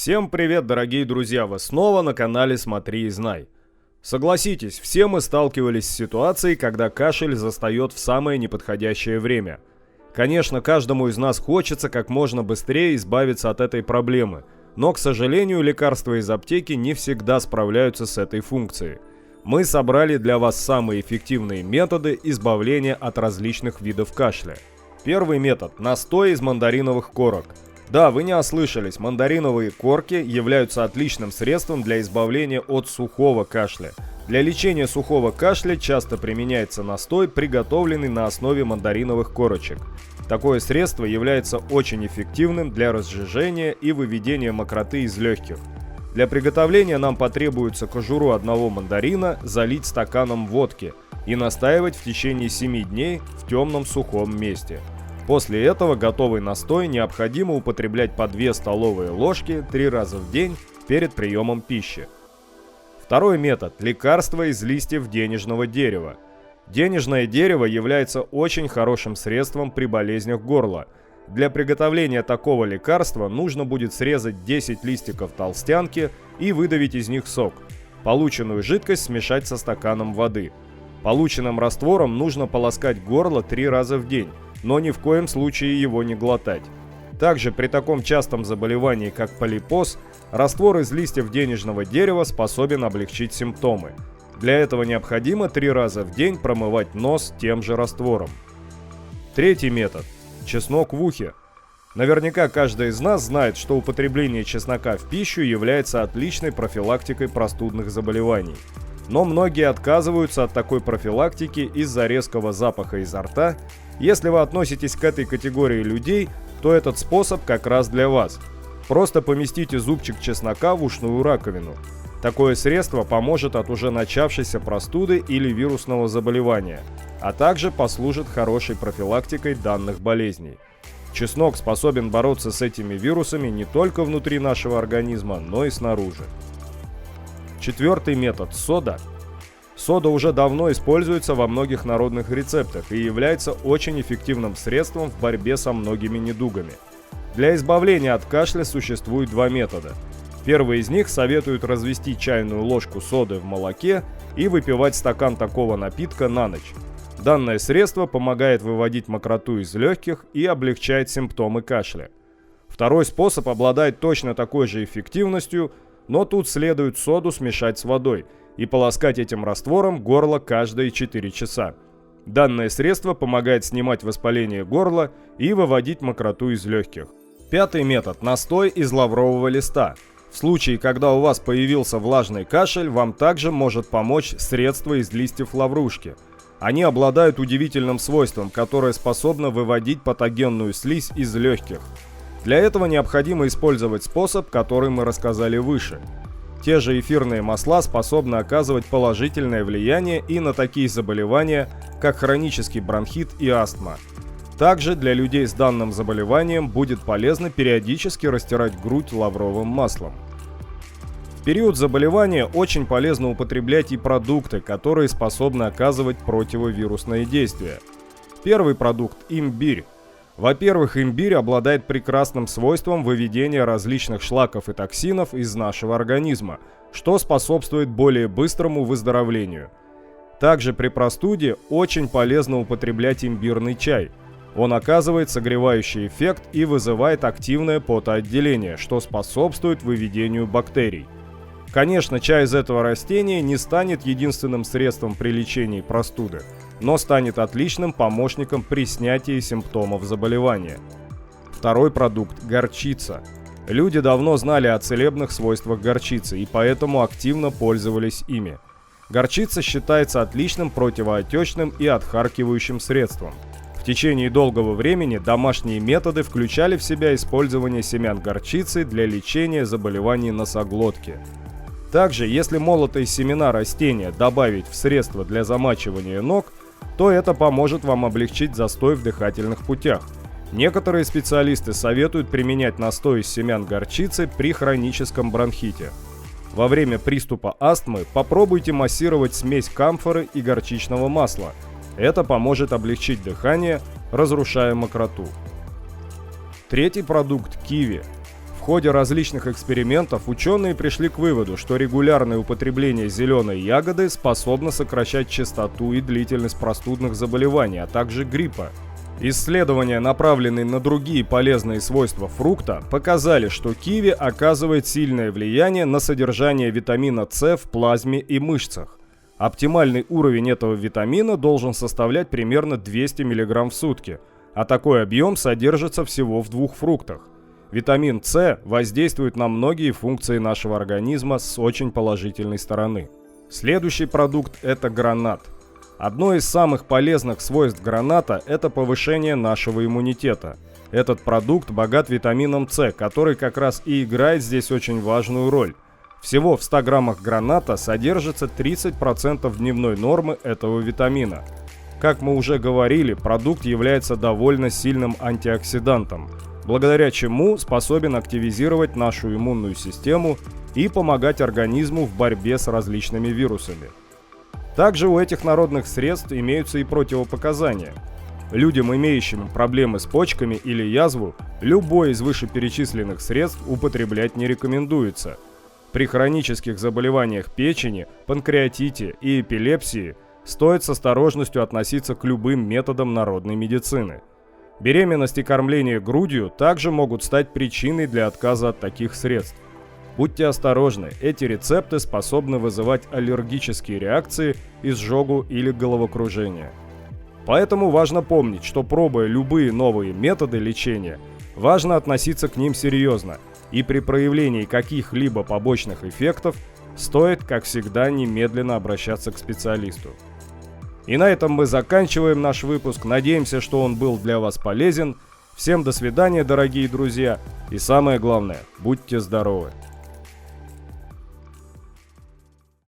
Всем привет, дорогие друзья! Вы снова на канале «Смотри и знай». Согласитесь, все мы сталкивались с ситуацией, когда кашель застает в самое неподходящее время. Конечно, каждому из нас хочется как можно быстрее избавиться от этой проблемы, но, к сожалению, лекарства из аптеки не всегда справляются с этой функцией. Мы собрали для вас самые эффективные методы избавления от различных видов кашля. Первый метод – настой из мандариновых корок. Да, вы не ослышались, мандариновые корки являются отличным средством для избавления от сухого кашля. Для лечения сухого кашля часто применяется настой, приготовленный на основе мандариновых корочек. Такое средство является очень эффективным для разжижения и выведения мокроты из легких. Для приготовления нам потребуется кожуру одного мандарина залить стаканом водки и настаивать в течение 7 дней в темном сухом месте. После этого готовый настой необходимо употреблять по 2 столовые ложки 3 раза в день перед приемом пищи. Второй метод – лекарство из листьев денежного дерева. Денежное дерево является очень хорошим средством при болезнях горла. Для приготовления такого лекарства нужно будет срезать 10 листиков толстянки и выдавить из них сок. Полученную жидкость смешать со стаканом воды. Полученным раствором нужно полоскать горло 3 раза в день, но ни в коем случае его не глотать. Также при таком частом заболевании, как полипоз, раствор из листьев денежного дерева способен облегчить симптомы. Для этого необходимо 3 раза в день промывать нос тем же раствором. Третий метод – чеснок в ухе. Наверняка каждый из нас знает, что употребление чеснока в пищу является отличной профилактикой простудных заболеваний. Но многие отказываются от такой профилактики из-за резкого запаха изо рта. Если вы относитесь к этой категории людей, то этот способ как раз для вас. Просто поместите зубчик чеснока в ушную раковину. Такое средство поможет от уже начавшейся простуды или вирусного заболевания, а также послужит хорошей профилактикой данных болезней. Чеснок способен бороться с этими вирусами не только внутри нашего организма, но и снаружи. Четвертый метод – сода. Сода уже давно используется во многих народных рецептах и является очень эффективным средством в борьбе со многими недугами. Для избавления от кашля существует 2 метода. Первый из них советует развести чайную ложку соды в молоке и выпивать стакан такого напитка на ночь. Данное средство помогает выводить мокроту из легких и облегчает симптомы кашля. Второй способ обладает точно такой же эффективностью, но тут следует соду смешать с водой и полоскать этим раствором горло каждые 4 часа. Данное средство помогает снимать воспаление горла и выводить мокроту из легких. Пятый метод – настой из лаврового листа. В случае, когда у вас появился влажный кашель, вам также может помочь средство из листьев лаврушки. Они обладают удивительным свойством, которое способно выводить патогенную слизь из легких. Для этого необходимо использовать способ, который мы рассказали выше. Те же эфирные масла способны оказывать положительное влияние и на такие заболевания, как хронический бронхит и астма. Также для людей с данным заболеванием будет полезно периодически растирать грудь лавровым маслом. В период заболевания очень полезно употреблять и продукты, которые способны оказывать противовирусное действие. Первый продукт – имбирь. Во-первых, имбирь обладает прекрасным свойством выведения различных шлаков и токсинов из нашего организма, что способствует более быстрому выздоровлению. Также при простуде очень полезно употреблять имбирный чай. Он оказывает согревающий эффект и вызывает активное потоотделение, что способствует выведению бактерий. Конечно, чай из этого растения не станет единственным средством при лечении простуды, но станет отличным помощником при снятии симптомов заболевания. Второй продукт – горчица. Люди давно знали о целебных свойствах горчицы и поэтому активно пользовались ими. Горчица считается отличным противоотечным и отхаркивающим средством. В течение долгого времени домашние методы включали в себя использование семян горчицы для лечения заболеваний носоглотки. Также, если молотые семена растения добавить в средство для замачивания ног, то это поможет вам облегчить застой в дыхательных путях. Некоторые специалисты советуют применять настой из семян горчицы при хроническом бронхите. Во время приступа астмы попробуйте массировать смесь камфоры и горчичного масла. Это поможет облегчить дыхание, разрушая мокроту. Третий продукт – киви. В ходе различных экспериментов ученые пришли к выводу, что регулярное употребление зеленой ягоды способно сокращать частоту и длительность простудных заболеваний, а также гриппа. Исследования, направленные на другие полезные свойства фрукта, показали, что киви оказывает сильное влияние на содержание витамина С в плазме и мышцах. Оптимальный уровень этого витамина должен составлять примерно 200 мг в сутки, а такой объем содержится всего в 2 фруктах. Витамин С воздействует на многие функции нашего организма с очень положительной стороны. Следующий продукт – это гранат. Одно из самых полезных свойств граната – это повышение нашего иммунитета. Этот продукт богат витамином С, который как раз и играет здесь очень важную роль. Всего в 100 граммах граната содержится 30% дневной нормы этого витамина. Как мы уже говорили, продукт является довольно сильным антиоксидантом, благодаря чему способен активизировать нашу иммунную систему и помогать организму в борьбе с различными вирусами. Также у этих народных средств имеются и противопоказания. Людям, имеющим проблемы с почками или язву, любой из вышеперечисленных средств употреблять не рекомендуется. При хронических заболеваниях печени, панкреатите и эпилепсии стоит с осторожностью относиться к любым методам народной медицины. Беременность и кормление грудью также могут стать причиной для отказа от таких средств. Будьте осторожны, эти рецепты способны вызывать аллергические реакции, изжогу или головокружение. Поэтому важно помнить, что пробуя любые новые методы лечения, важно относиться к ним серьезно, и при проявлении каких-либо побочных эффектов стоит, как всегда, немедленно обращаться к специалисту. И на этом мы заканчиваем наш выпуск. Надеемся, что он был для вас полезен. Всем до свидания, дорогие друзья. И самое главное, будьте здоровы!